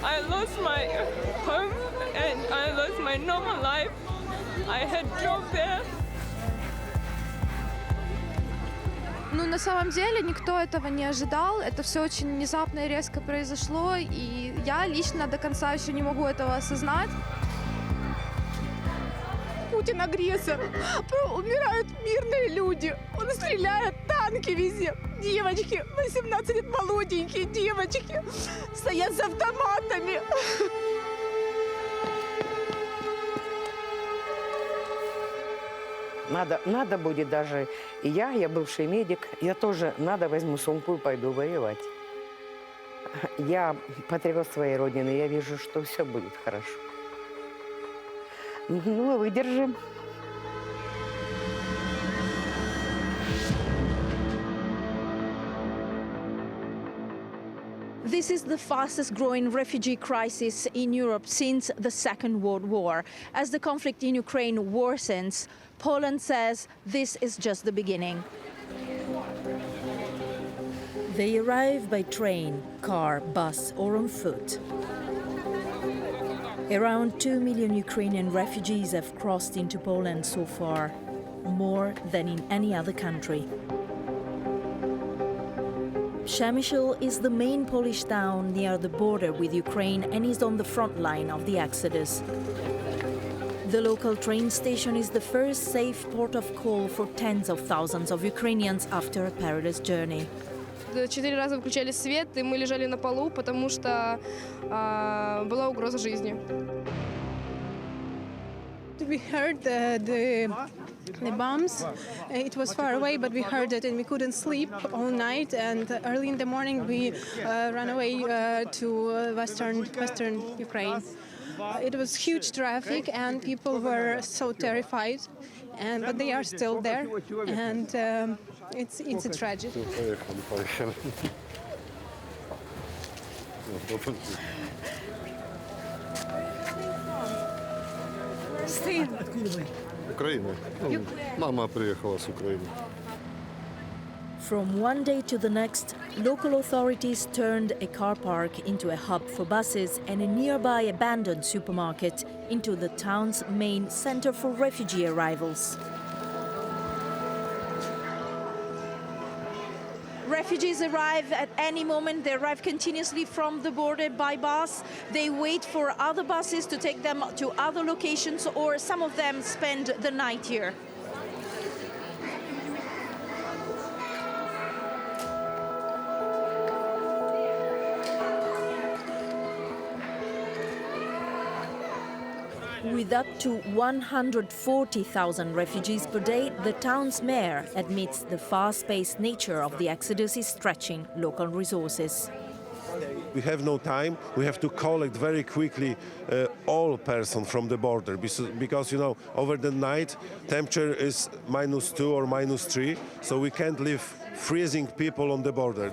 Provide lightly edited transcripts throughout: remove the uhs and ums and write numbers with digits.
I lost my home and I lost my normal life. I had job there. Ну, на самом деле, никто этого не ожидал. Это все очень внезапно и резко произошло. И я лично до конца еще не могу этого осознать. Путин агрессор. Умирают мирные люди. Он стреляет, танки везде. Девочки, 18 лет, молоденькие девочки, стоят с автоматами. Надо будет даже и я бывший медик, я тоже возьму сумку и пойду воевать. Я патриот своей родины, я вижу, что все будет хорошо. Ну, выдержим. This is the fastest growing refugee crisis in Europe since the Second World War. As the conflict in Ukraine worsens, Poland says this is just the beginning. They arrive by train, car, bus or on foot. Around 2 million Ukrainian refugees have crossed into Poland so far, more than in any other country. Przemysl is the main Polish town near the border with Ukraine and is on the front line of the exodus. The local train station is the first safe port of call for tens of thousands of Ukrainians after a perilous journey. 4 раза выключали свет, и мы лежали на полу, потому что была угроза жизни. We heard the bombs. It was far away, but we heard it, and we couldn't sleep all night. And early in the morning, we ran away to western Ukraine. It was huge traffic, and people were so terrified. But they are still there, and it's a tragedy. Украина. Мама приехала с Украины. From one day to the next, local authorities turned a car park into a hub for buses and a nearby abandoned supermarket into the town's main center for refugee arrivals. Refugees arrive at any moment. They arrive continuously from the border by bus. They wait for other buses to take them to other locations, or some of them spend the night here. With up to 140,000 refugees per day, the town's mayor admits the fast-paced nature of the exodus is stretching local resources. We have no time. We have to collect very quickly all persons from the border because, you know, over the night temperature is -2 or -3, so we can't leave freezing people on the border.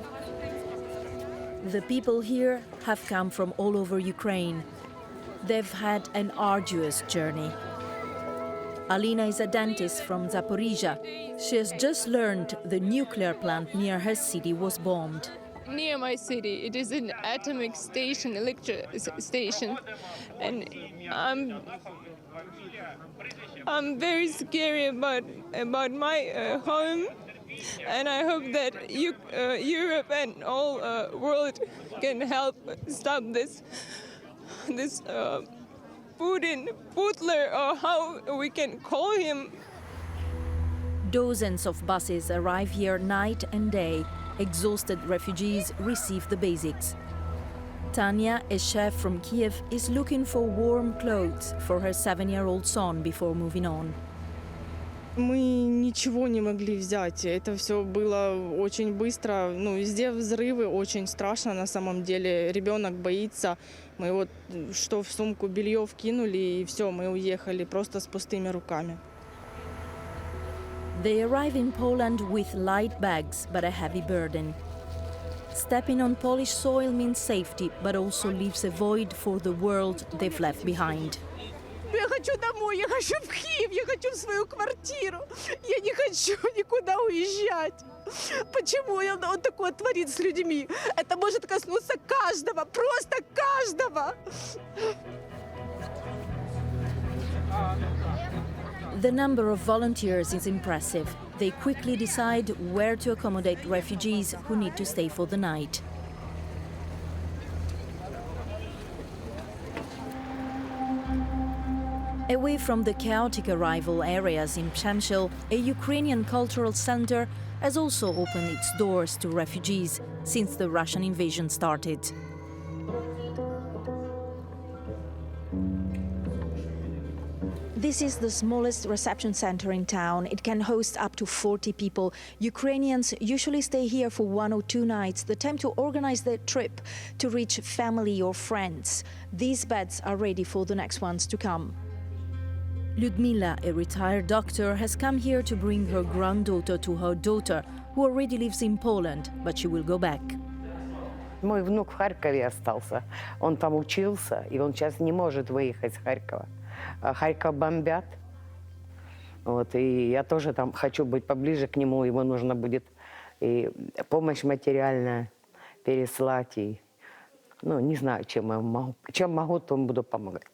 The people here have come from all over Ukraine. They've had an arduous journey. Alina is a dentist from Zaporizhia. She has just learned the nuclear plant near her city was bombed. Near my city, it is an atomic station, electric station, and I'm very scary about my home, and I hope that Europe and all world can help stop this Putin, Putler, or how we can call him. Dozens of buses arrive here night and day. Exhausted refugees receive the basics. Tanya, a chef from Kiev, is looking for warm clothes for her 7-year-old son before moving on. Мы ничего не могли взять. Это все было очень быстро. Ну, везде взрывы, очень страшно на самом деле. Ребенок боится. Мы вот что в сумку белье вкинули, и все, мы уехали просто с пустыми руками. They arrive in Poland with light bags, but a heavy burden. Stepping on Polish soil means safety, but also leaves a void for the world they've left behind. Я хочу домой, я хочу в Киев, я хочу в свою квартиру. Я не хочу никуда уезжать. Почему он такое творит с людьми? Это может коснуться каждого, просто каждого. The number of volunteers is impressive. They quickly decide where to accommodate refugees who need to stay for the night. Away from the chaotic arrival areas in Przemysl, a Ukrainian cultural center has also opened its doors to refugees since the Russian invasion started. This is the smallest reception center in town. It can host up to 40 people. Ukrainians usually stay here for 1 or 2 nights, the time to organize their trip to reach family or friends. These beds are ready for the next ones to come. Ludmila, a retired doctor, has come here to bring her granddaughter to her daughter, who already lives in Poland, but she will go back. Мой внук в Харькове остался. Он там учился, и он сейчас не может выехать с Харькова. Харьков бомбят. Вот, и я тоже там хочу быть поближе к нему. Ему нужно будет и помощь материальная переслать. И, ну, не знаю, чем я могу. Чем могу, то буду помогать.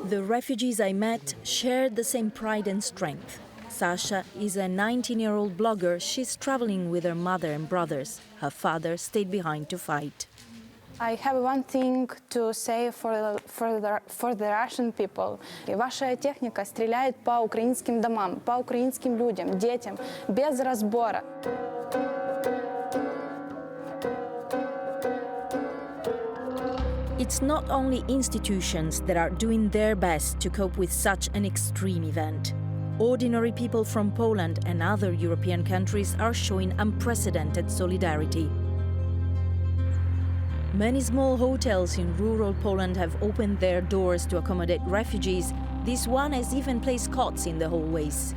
The refugees I met shared the same pride and strength. Sasha is a 19-year-old blogger. She's traveling with her mother and brothers. Her father stayed behind to fight. I have one thing to say for the Russian people. Ваша техника стреляет по украинским домам, по украинским людям, детям, без разбора. It's not only institutions that are doing their best to cope with such an extreme event. Ordinary people from Poland and other European countries are showing unprecedented solidarity. Many small hotels in rural Poland have opened their doors to accommodate refugees. This one has even placed cots in the hallways.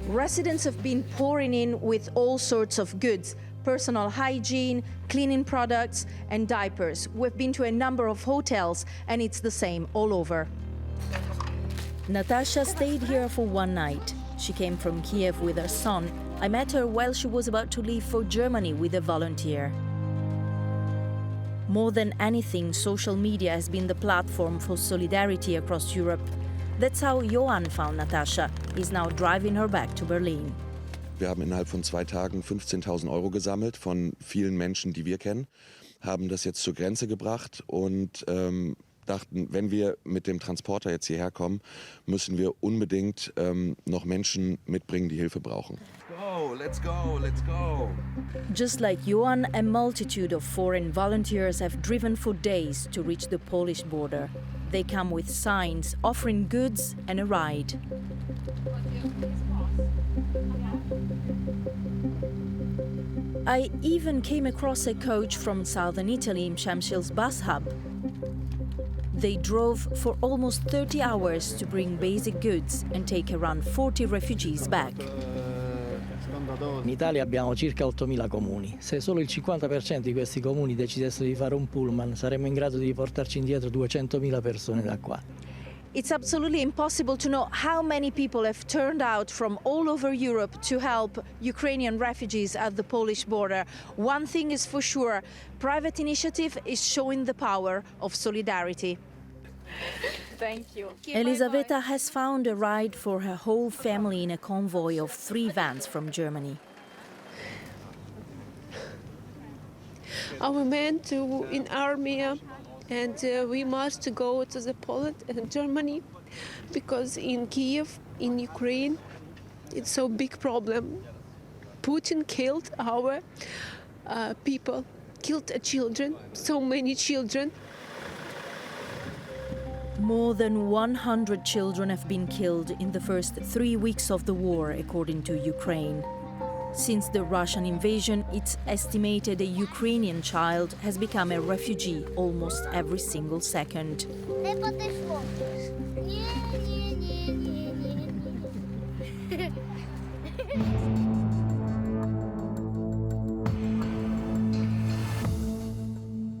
Residents have been pouring in with all sorts of goods: personal hygiene, cleaning products, and diapers. We've been to a number of hotels, and it's the same all over. Natasha stayed here for one night. She came from Kiev with her son. I met her while she was about to leave for Germany with a volunteer. More than anything, social media has been the platform for solidarity across Europe. That's how Johan found Natasha. He's now driving her back to Berlin. Wir haben innerhalb von 2 Tagen 15.000 Euro gesammelt von vielen Menschen, die wir kennen, haben das jetzt zur Grenze gebracht und dachten, wenn wir mit dem Transporter jetzt hierher kommen, müssen wir unbedingt noch Menschen mitbringen, die Hilfe brauchen. Let's go, let's go. Just like Johan, a multitude of foreign volunteers have driven for days to reach the Polish border. They come with signs offering goods and a ride. I even came across a coach from southern Italy in Przemysl's bus hub. They drove for almost 30 hours to bring basic goods and take around 40 refugees back. In Italia abbiamo circa 8.000 comuni. Se solo il 50% di questi comuni decidessero di fare un pullman, saremmo in grado di portarci indietro 200.000 persone da qua. It's absolutely impossible to know how many people have turned out from all over Europe to help Ukrainian refugees at the Polish border. One thing is for sure, private initiative is showing the power of solidarity. Thank you. Elisaveta has found a ride for her whole family in a convoy of 3 vans from Germany. Our men in Armenia, and we must go to the Poland and Germany, because in Kiev, in Ukraine, it's so big problem. Putin killed our people, killed children, so many children. More than 100 children have been killed in the first 3 weeks of the war, according to Ukraine. Since the Russian invasion, it's estimated a Ukrainian child has become a refugee almost every single second. Не подошло. Не.